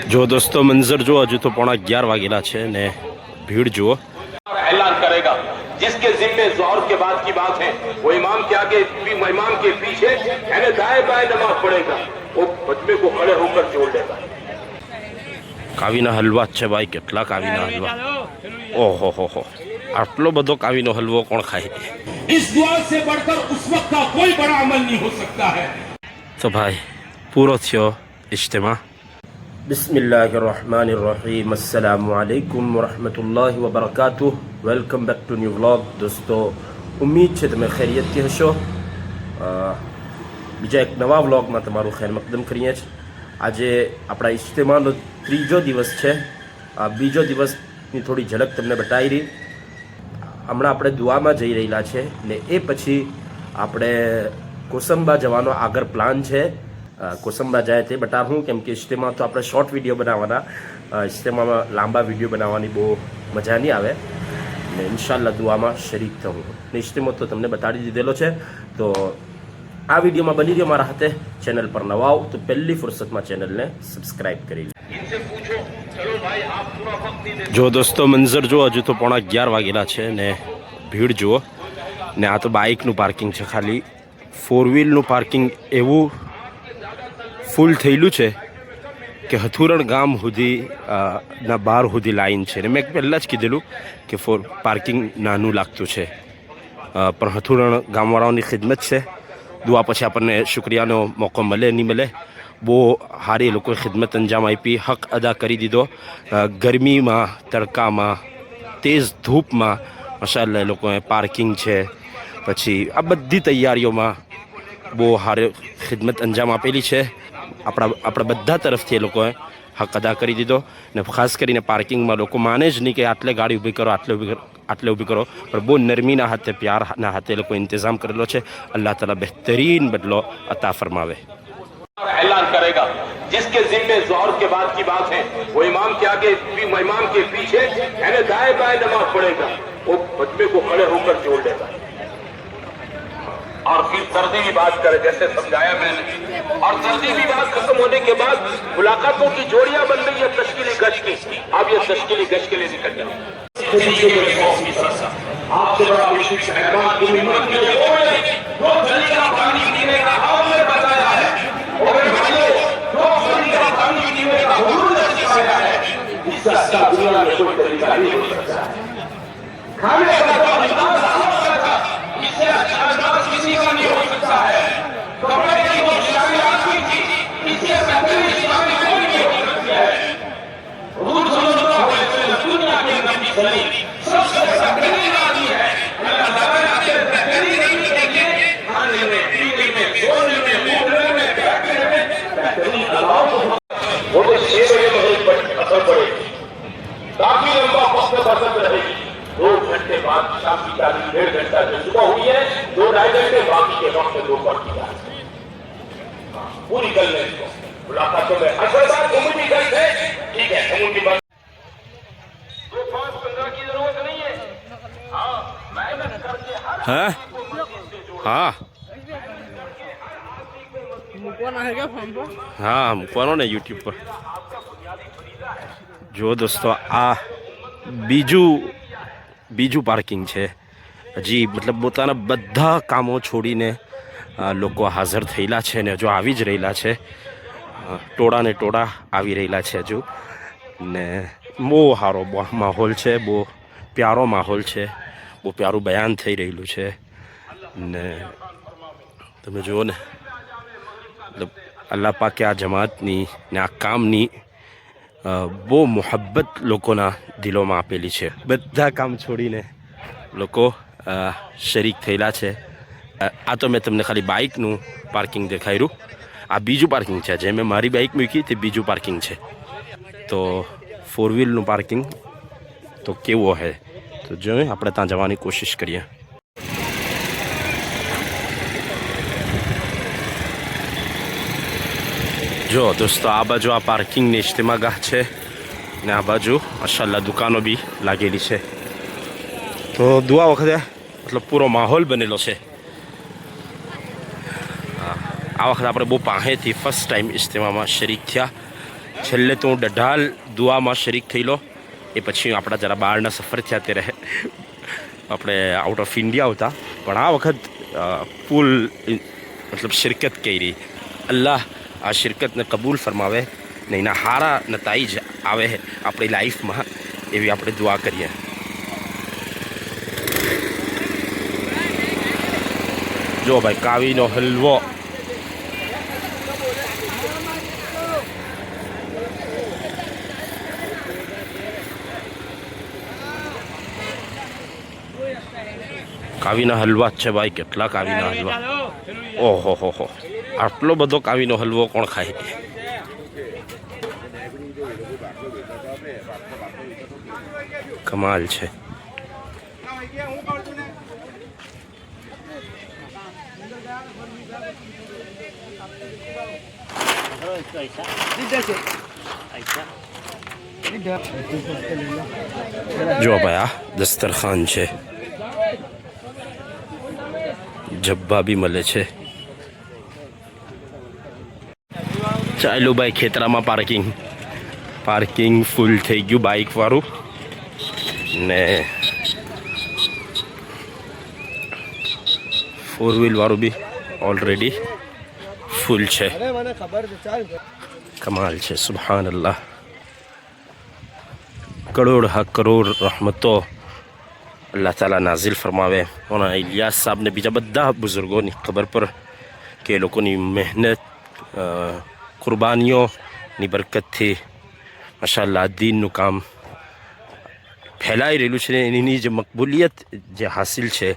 जो दोस्तों मंजर जो अजू तो 11:15 वागेला है ने भीड़ जुओ ऐलान करेगा जिसके जिम्मे जोहर के बाद की बात है वो इमाम के आगे इमाम के पीछे यानी दाएं बाएं नमाज पढ़ेगा वो बदमे को खड़े होकर जोड़ देगा कावीना हलवा है भाई કેટલા कावीना हलवा ओहो हो આટલો બધો કાવીનો હલવો કોણ ખાય इस दुआ से बढ़कर उस वक्त का कोई बड़ा अमल नहीं हो सकता है तो भाई पूरो थयो इज्तिमा बिस्मिल्लाहिर्रहमानिर्रहीम अस्सलामु अलैकुम वरहमतुल्लाहि वबरकातुह welcome back to new vlog दोस्तों उम्मीद છે તમે ખૈરિયતથી હશો બીજા એક નવા વ્લોગમાં તમારું ખૈર મકદમ કરીએ છીએ આજે આપણા ઇજ્તિમાનો ત્રીજો દિવસ છે બીજો દિવસની થોડી ઝલક તમને બતાવી રહી હમણાં આપણે દુઆમાં જઈ રહેલા છે ને એ પછી આપણે કોસંબા જવાનો આગળ પ્લાન છે કોસંબા જાય તે બતાવું કેમ કે ઇજ્તિમા તો આપણે શોર્ટ વિડીયો બનાવવાના ઇજ્તિમામાં લાંબા વિડીયો બનાવવાની બહુ મજા નહીં આવે ને ઇન્શાલ્લાહ દુઆમાં શરીક થવું ને ઇજ્તિમો તો તમને બતાવી દીધેલો છે તો આ વિડીયોમાં બની રહ્યો મારા હાથે ચેનલ પર નવા આવો તો પહેલી ફુરસતમાં ચેનલને સબસ્ક્રાઇબ કરી લો જો દોસ્તો મંજર જો હજુ તો 11:15 વાગેલા છે ને ભીડ જુઓ ને આ તો બાઇકનું પાર્કિંગ છે ખાલી ફોર વ્હીલનું પાર્કિંગ એવું ફૂલ થયેલું છે કે હથુરણ ગામ સુધી ના બહાર સુધી લાઈન છે ને મેં પહેલાં જ કીધેલું કે પાર્કિંગ નાનું લાગતું છે પણ હથુરણ ગામવાળાઓની ખિદમત છે દુઆ પછી આપણને શુક્રિયાનો મોકો મળે નહીં મળે બહુ સારી એ લોકોએ ખિદમત અંજામ આપી હક અદા કરી દીધો ગરમીમાં તડકામાં તેજ ધૂપમાં માશાઅલ્લાહ એ લોકોએ પાર્કિંગ છે પછી આ બધી તૈયારીઓમાં બહુ સારી ખિદમત અંજામ આપેલી છે આપણા બધા તરફથી એ લોકોએ હક અદા કરી દીધો ને ખાસ કરીને પાર્કિંગમાં લોકો માને જ નહીં કે આટલે ગાડી ઊભી કરો આટલે ઊભી કરો પણ બહુ નરમીના હાથે પ્યારના હાથે એ લોકો ઇંતજામ કરેલો છે અલ્લાહ તાલા બહેતરીન બદલો અતા ફરમાવે ऐलान करेगा जिसके जिम्मे जोहर के बाद की बात है वो इमाम के आगे इमाम के पीछे यानी दाएं बाएं नमाज पढ़ेगा वो बदमे को खड़े होकर जोड़ देगा और फिर सर्दी की बात करे जैसे समझाया मैंने और सर्दी की बात खत्म होने के बाद मुलाकातों की जोड़ियां बन रही है तश्कीली गश्त की अब ये तश्कीली गश्त के लिए निकल जाए आपसे बड़ा विशेष मेहमान पूरी उम्मत के लिए वो गली का पानी पीने का हमने बताया है और भाइयों वो गली का पानी पीने का हुजूर ने सिखाया है इससे अच्छा दुनिया में कोई तरीका नहीं हो सकता है खाने का तो अंदाज आपका था इससे अच्छा अंदाज किसी का नहीं हो सकता है कपड़े की वो शादी आदमी थी इससे बेहतरीन शादी कोई नहीं हो सकती है हुजूर सल्लल्लाहु अलैहि वसल्लम दुनिया के नबी सलीम सबसे बेहतरीन आदमी है अल्लाह ताला ने आपसे बेहतरीन नबी के लिए खाने में पीने में सोने में घूमने में बैठने में बेहतरीन अल्लाह वो तो 6 बजे मगरिब पर असर पड़ेगी काफी लंबा वक्त बसत रहेगी 2 घंटे बाद शाम की तारीख 1.5 घंटा जो सुबह हुई है 2-2.5 घंटे बाकी के वक्त दोपहर की बात पूरी कर लें इसको मुलाकातों में असल बात उम्मीद करते हैं ठीक है उम्मीद की बात 2-5-15 की जरूरत नहीं है हाँ मेहनत करके हाँ हाँ हाँ મૂકવાનો ને યુટ્યુબ પર જો દોસ્તો આ બીજું પાર્કિંગ છે હજી મતલબ પોતાના બધા કામો છોડીને લોકો હાજર થયેલા છે ને હજુ આવી જ રહેલા છે ટોળા ને ટોળા આવી રહેલા છે હજુ ને બહુ સારો માહોલ છે બહુ પ્યારો માહોલ છે બહુ પ્યારું બયાન થઈ રહેલું છે ને તમે જુઓ ને મતલબ અલ્લાહ પાકે આ જમાતની ને આ કામની બહુ મોહબ્બત લોકોના દિલોમાં આપેલી છે બધા કામ છોડીને લોકો શરીક થયેલા છે આ તો મેં તમને ખાલી બાઇકનું પાર્કિંગ દેખાડ્યું આ બીજું પાર્કિંગ છે જે મેં મારી બાઇક મૂકી તે બીજું પાર્કિંગ છે તો ફોર વ્હીલનું પાર્કિંગ તો કેવો હે તો જોઈએ આપણે ત્યાં જવાની કોશિશ કરીએ જો દોસ્તો આ બાજુ આ પાર્કિંગની ઇજ્તિમાગાહ છે ને આ બાજુ માશાઅલ્લાહ દુકાનો બી લાગેલી છે તો દુઆ વખતે મતલબ પૂરો માહોલ બનેલો છે આ વખતે આપણે બહુ પાસેથી ફર્સ્ટ ટાઈમ ઇજ્તિમામાં શરીક થયા છેલ્લે તો હું ડઢાલ દુઆમાં શરીક થઈ લો એ પછી આપણા જરા બહારના સફર થયા ત્યારે આપણે આઉટ ઓફ ઇન્ડિયા હતા પણ આ વખત ફૂલ મતલબ શિરકત કરી અલ્લાહ આ શિરકતને કબૂલ ફરમાવે ને એના હારા નતાઈજ આવે આપણી લાઈફમાં એવી આપણે દુઆ કરીએ. જો ભાઈ કાવીનો હલવો કાવીના હલવા જ છે ભાઈ. કેટલા કાવીના હલવા! ઓહો હો હો, આટલો બધો કાવીનો હલવો કોણ ખાય? કમાલ છે. જો ભાઈ આ દસ્તરખાન છે, જબ્બા બી મળે છે. ચાલો ભાઈ ખેતરામાં પાર્કિંગ ફૂલ થઈ ગયું બાઇક વાળું ને 4 વ્હીલ વાળું બી ઓલરેડી ફૂલ છે. કમાલ છે. સુબહાન અલ્લાહ. કરોડ હા કરોડ રહમતો અલ્લાહ તાલા નાઝિલ ફરમાવે. ઓના ઇલિયાસ સાહેબને બીજા બધા બુઝુર્ગોની ખબર પર કે એ લોકોની મહેનત કુરબાનીઓની બરકતથી માશાઅલ્લાહ દીનનું કામ ફેલાઈ રહેલું છે. એની જે મકબૂલિયત જે હાસિલ છે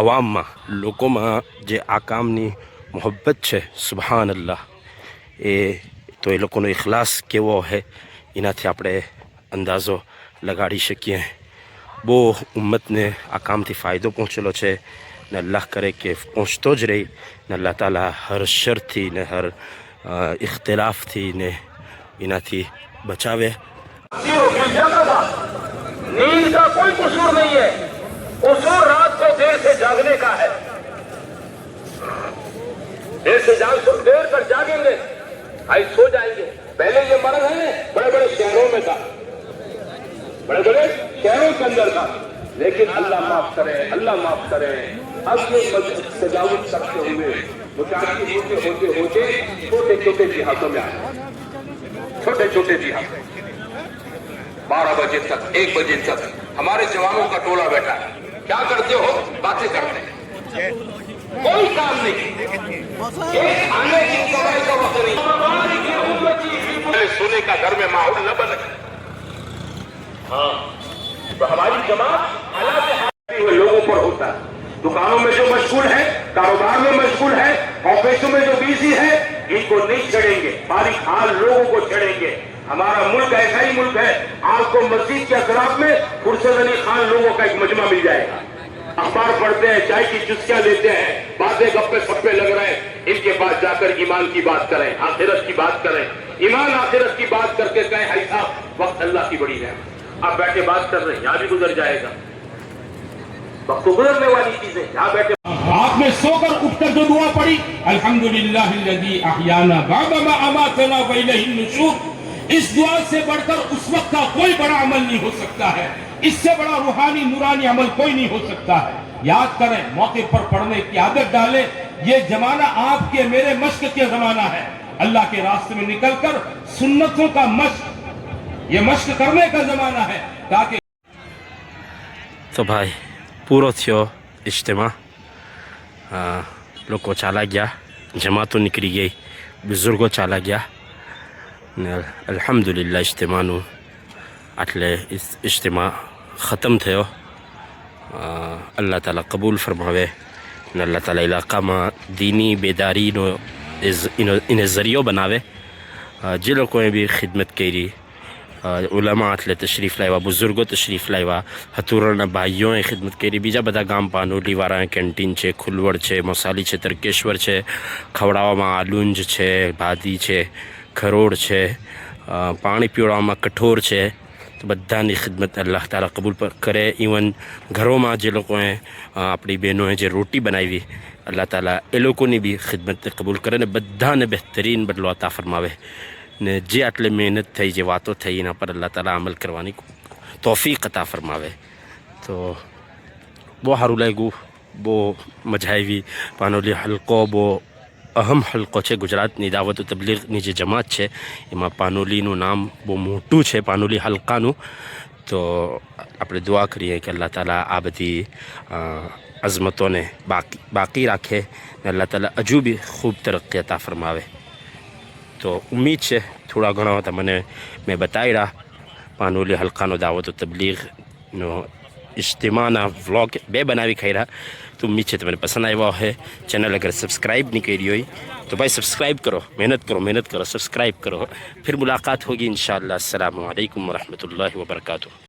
અવામમાં, લોકોમાં જે આ કામની મોહબ્બત છે, સુબહાન અલ્લાહ, એ તો એ લોકોનો ઇખલાસ કેવો છે એનાથી આપણે અંદાજો લગાડી શકીએ. બહુ ઉમ્મતને આ કામથી ફાયદો પહોંચેલો છે ને અલ્લાહ કરે કે પહોંચતો જ રહી ને અલ્લાહ તાલા હર શરથી ને હર इख्तिलाफથી ને એનાથી બચાવે. नींद का कोई कसूर नहीं है, कसूर रात को देर से जागने का है. देर से देर तक जागेंगे, आज सो जाएंगे. पहले ये मर्द है बड़े बड़े शहरों में था, बड़े बड़े शहरों के अंदर था, लेकिन अल्लाह माफ करे, अल्लाह माफ करे. अब ये सजावट करते हुए मुताबिक होते होते होते छोटे छोटे जिहादों में आए, छोटे छोटे जिहाद. 12 बजे तक 1 बजे तक हमारे जवानों का टोला बैठा है. क्या करते हो? बातें करते हैं, कोई काम नहीं. आने की कमाई का वक्त नहीं. सोने का घर में माहौल न बने. हाँ, तो हमारी जमात हालात हुए लोगों पर होता है. दुकानों में जो मशगूल है, कारोबार में मशगूल है, ऑफिसों में जो बिजी है, इनको नहीं छेड़ेंगे, बारीक हाल लोगों को छेड़ेंगे. हमारा मुल्क ऐसा ही मुल्क है, आपको मस्जिद के अतराफ में खुर्शीद अली खान लोगों का एक मजमा मिल जाएगा. अखबार पढ़ते हैं, चाय की चुस्कियां लेते हैं, बातें गप्पे सप्पे लग रहे हैं. इनके पास जाकर ईमान की बात करें, आखिरत की बात करें. ईमान आखिरत की बात करके कहें भाई साहब वक्त अल्लाह की बड़ी है, आप बैठे बात कर रहे हैं, यहाँ भी गुजर जाएगा. वक्त गुजरने वाली चीजें यहाँ बैठे. आपने सोकर उठकर जो दुआ पड़ी, अल्हम्दुलिल्लाहिल्लज़ी अहयाना बअदा मा अमातना व इलैहिन नुशूर, इस दुआ से बढ़कर उस वक्त का कोई बड़ा अमल नहीं हो सकता है. इससे बड़ा रूहानी नूरानी अमल कोई नहीं हो सकता है. याद करें, मौके पर पढ़ने की आदत डालें. ये जमाना आपके मेरे मश्क के जमाना है. अल्लाह के रास्ते में निकलकर सुन्नतों का मश्क, ये मश्क करने का जमाना है. ताकि તો ભાઈ પૂરો થયો ઇજ્તિમા. લોકો ચાલા ગયા, જમાતો નીકળી ગઈ, બુઝુર્ગો ચાલા ગયા ને અલ્હમ્દુલિલ્લાહ ઇજ્તિમાનું આટલે ઇજ્તિમા ખતમ થયો. અલ્લાહ તાલા કબૂલ ફરમાવે ને અલ્લાહ તાલા ઇલાકામાં દીની બેદારીનો એને ઝરિયો બનાવે. જે લોકોએ બી ખિદમત કરી, ઉલમા એટલે તશરીફ લાવ્યા, બુઝુર્ગો તશરીફ લાવ્યા, હતુરના ભાઈઓએ ખિદમત કરી, બીજા બધા ગામ પાનોલીવાળા કેન્ટીન છે, ખુલવડ છે, મોસાલી છે, તરકેશ્વર છે, ખવડાવવામાં આલુંજ છે, ભાદી છે, ખરોડ છે, પાણી પીવડાવવામાં કઠોર છે. તો બધાની ખિદમત અલ્લાહ તાલા કબૂલ કરે. ઇવન ઘરોમાં જે લોકોએ આપણી બહેનોએ જે રોટી બનાવી, અલ્લાહ તાલા એ લોકોની બી ખિદમત કબૂલ કરે ને બધાને બહેતરીન બદલો અતા ફરમાવે. ને જે આટલી મહેનત થઈ, જે વાતો થઈ, એના પર અલ્લાહ તાલા અમલ કરવાની તોફીક અતા ફરમાવે. તો બહુ સારું લાગ્યું, બહુ મજા આવી. પાનોલી હલકો બહુ અહમ હલકો છે. ગુજરાતની દાવત તબલીગની જે જમાત છે એમાં પાનોલીનું નામ બહુ મોટું છે, પાનોલી હલકાનું. તો આપણે દુઆ કરીએ કે અલ્લાહ તાલા આ બધી અઝમતોને બાકી રાખે ને અલ્લાહ તાલા હજુ બી ખૂબ તરક્કી અતા ફરમાવે. તો ઉમ્મીદ છે થોડા ઘણા તમને મેં બતાવ્યા પાનોલી હલકાનો દાવત તબલીગનો ઇજ્તિમાના વ્લોગ 2 બનાવી ખાઈ રહ્યા. તો ઉમ્મીદ છે તમને પસંદ આવ્યો હશે. ચેનલ અગર સબસ્ક્રાइब नहीं करी हुई तो भाई सब्सक्राइब करो, मेहनत करो, सब्सक्राइब करो. फिर मुलाकात होगी इंशाअल्लाह. अस्सलामु अलैकुम वरहमतुल्लाहि वबरकातुहू.